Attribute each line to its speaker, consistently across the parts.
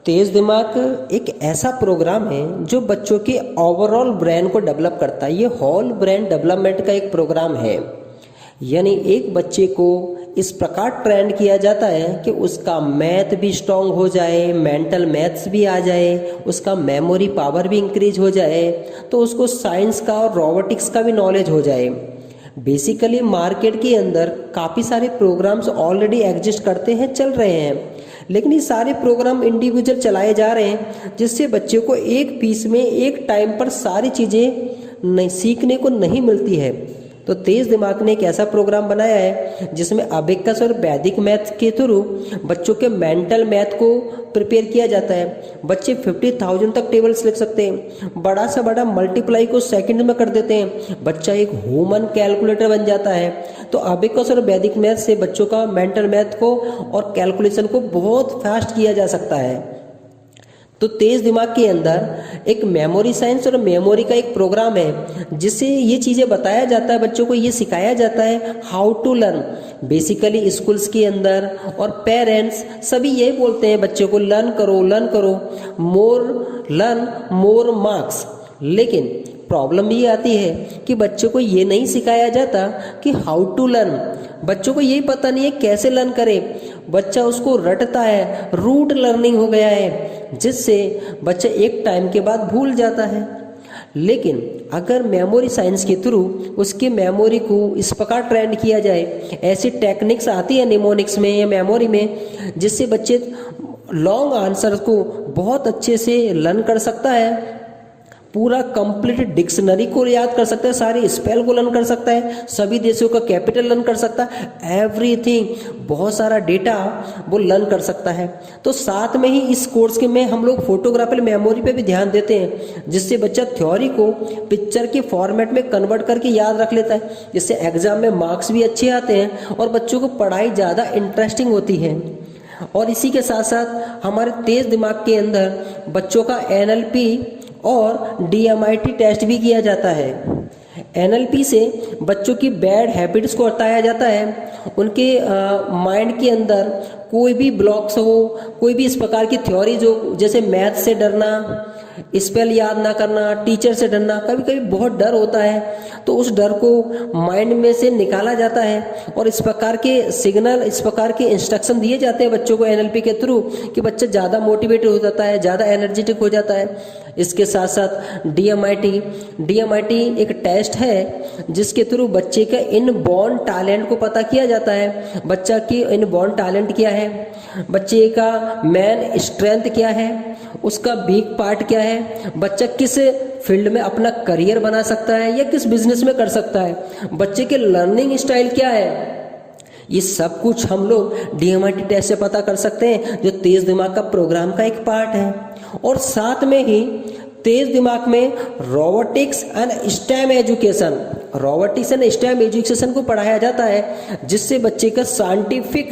Speaker 1: तेज दिमाग एक ऐसा प्रोग्राम है जो बच्चों के ओवरऑल ब्रेन को डेवलप करता है। ये होल ब्रेन डेवलपमेंट का एक प्रोग्राम है। यानी एक बच्चे को इस प्रकार ट्रेन किया जाता है कि उसका मैथ भी स्ट्रांग हो जाए, मेंटल मैथ्स भी आ जाए, उसका मेमोरी पावर भी इंक्रीज हो जाए, तो उसको साइंस का और रोबोटिक्स का भी नॉलेज हो जाए। बेसिकली मार्केट के अंदर काफ़ी सारे प्रोग्राम्स ऑलरेडी एग्जिस्ट करते हैं, चल रहे हैं, लेकिन ये सारे प्रोग्राम इंडिविजुअल चलाए जा रहे हैं जिससे बच्चे को एक पीस में एक टाइम पर सारी चीज़ें नहीं सीखने को नहीं मिलती है। तो तेज दिमाग ने एक ऐसा प्रोग्राम बनाया है जिसमें अबेकस और वैदिक मैथ के थ्रू बच्चों के मेंटल मैथ को प्रिपेयर किया जाता है। बच्चे 50,000 तक टेबल्स लिख सकते हैं, बड़ा से बड़ा मल्टीप्लाई को सेकंड में कर देते हैं, बच्चा एक ह्यूमन कैलकुलेटर बन जाता है। तो अबेकस और वैदिक मैथ से बच्चों का मेंटल मैथ को और कैलकुलेशन को बहुत फास्ट किया जा सकता है। तो तेज दिमाग के अंदर एक मेमोरी साइंस और मेमोरी का एक प्रोग्राम है जिससे ये चीज़ें बताया जाता है, बच्चों को ये सिखाया जाता है how to learn. Basically schools के अंदर और पेरेंट्स सभी यही बोलते हैं बच्चों को लर्न करो, मोर लर्न मोर मार्क्स। लेकिन प्रॉब्लम ये आती है कि बच्चों को ये नहीं सिखाया जाता कि हाउ टू लर्न। बच्चों को यही पता नहीं है कैसे लर्न करे, बच्चा उसको रटता है, रूट लर्निंग हो गया है जिससे बच्चा एक टाइम के बाद भूल जाता है। लेकिन अगर मेमोरी साइंस के थ्रू उसकी मेमोरी को इस प्रकार ट्रेंड किया जाए, ऐसी टेक्निक्स आती है निमोनिक्स में या मेमोरी में, जिससे बच्चे लॉन्ग आंसर को बहुत अच्छे से लर्न कर सकता है, पूरा कंप्लीट डिक्शनरी को याद कर सकता है, सारे स्पेल को लर्न कर सकता है, सभी देशों का कैपिटल लर्न कर सकता है, एवरीथिंग, बहुत सारा डेटा वो लर्न कर सकता है। तो साथ में ही इस कोर्स के में हम लोग फोटोग्राफिकल मेमोरी पे भी ध्यान देते हैं जिससे बच्चा थ्योरी को पिक्चर के फॉर्मेट में कन्वर्ट करके याद रख लेता है, जिससे एग्जाम में मार्क्स भी अच्छे आते हैं और बच्चों को पढ़ाई ज़्यादा इंटरेस्टिंग होती है। और इसी के साथ साथ हमारे तेज दिमाग के अंदर बच्चों का NLP और DMIT टेस्ट भी किया जाता है। NLP से बच्चों की बैड हैबिट्स को हटाया जाता है, उनके माइंड के अंदर कोई भी ब्लॉक्स हो, कोई भी इस प्रकार की थ्योरीज हो, जैसे मैथ से डरना, स्पेल याद ना करना, टीचर से डरना, कभी कभी बहुत डर होता है, तो उस डर को माइंड में से निकाला जाता है और इस प्रकार के सिग्नल, इस प्रकार के इंस्ट्रक्शन दिए जाते हैं बच्चों को NLP के थ्रू कि बच्चा ज़्यादा मोटिवेटेड हो जाता है, ज़्यादा एनर्जेटिक हो जाता है। इसके साथ साथ DMIT एक टेस्ट है जिसके थ्रू बच्चे का इनबॉर्न टैलेंट को पता किया जाता है। बच्चा की इनबॉर्न टैलेंट क्या है, बच्चे का मेन स्ट्रेंथ क्या है, उसका वीक पार्ट क्या है, बच्चा किस फील्ड में अपना करियर बना सकता है या किस बिजनेस में कर सकता है, बच्चे के लर्निंग स्टाइल क्या है। ये सब कुछ हम लोग DMIT टेस्ट से पता कर सकते हैं, जो तेज दिमाग का प्रोग्राम का एक पार्ट है। और साथ में ही तेज दिमाग में रोबोटिक्स एंड स्टेम एजुकेशन को पढ़ाया जाता है जिससे बच्चे का साइंटिफिक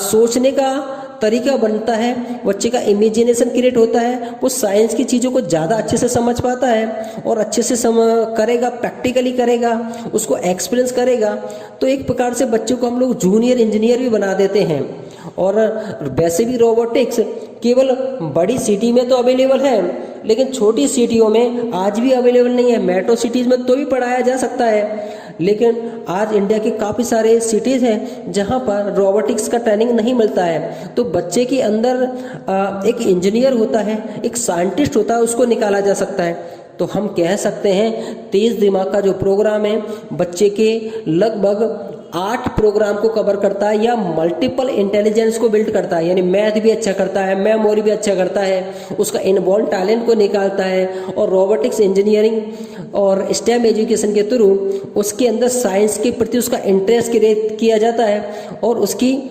Speaker 1: सोचने का तरीका बनता है, बच्चे का इमेजिनेशन क्रिएट होता है, वो साइंस की चीज़ों को ज़्यादा अच्छे से समझ पाता है और अच्छे से करेगा, प्रैक्टिकली करेगा, उसको एक्सपीरियंस करेगा। तो एक प्रकार से बच्चों को हम लोग जूनियर इंजीनियर भी बना देते हैं। और वैसे भी रोबोटिक्स केवल बड़ी सिटी में तो अवेलेबल है, लेकिन छोटी सिटियों में आज भी अवेलेबल नहीं है। मेट्रो सिटीज़ में तो भी पढ़ाया जा सकता है, लेकिन आज इंडिया के काफ़ी सारे सिटीज़ हैं जहां पर रोबोटिक्स का ट्रेनिंग नहीं मिलता है। तो बच्चे के अंदर एक इंजीनियर होता है, एक साइंटिस्ट होता है, उसको निकाला जा सकता है। तो हम कह सकते हैं तेज दिमाग का जो प्रोग्राम है बच्चे के लगभग 8 प्रोग्राम को कवर करता है या मल्टीपल इंटेलिजेंस को बिल्ड करता है, यानी मैथ भी अच्छा करता है, मेमोरी भी अच्छा करता है, उसका इनबॉर्न टैलेंट को निकालता है और रोबोटिक्स, इंजीनियरिंग और स्टेम एजुकेशन के थ्रू उसके अंदर साइंस के प्रति उसका इंटरेस्ट क्रिएट किया जाता है और उसकी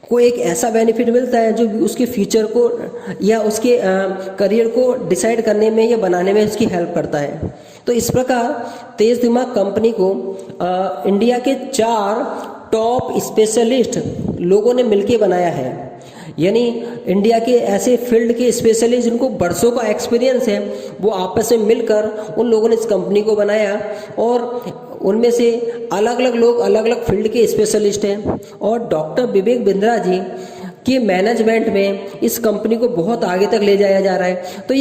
Speaker 1: को एक ऐसा बेनिफिट मिलता है जो उसके फ्यूचर को या उसके करियर को डिसाइड करने में या बनाने में उसकी हेल्प करता है। तो इस प्रकार तेज दिमाग कंपनी को इंडिया के 4 टॉप स्पेशलिस्ट लोगों ने मिलकर बनाया है, यानी इंडिया के ऐसे फील्ड के स्पेशलिस्ट जिनको बरसों का एक्सपीरियंस है, वो आपस में मिलकर उन लोगों ने इस कंपनी को बनाया और उनमें से अलग अलग लोग अलग अलग फील्ड के स्पेशलिस्ट हैं। और डॉक्टर विवेक बिंद्रा जी कि मैनेजमेंट में इस कंपनी को बहुत आगे तक ले जाया जा रहा है। तो ये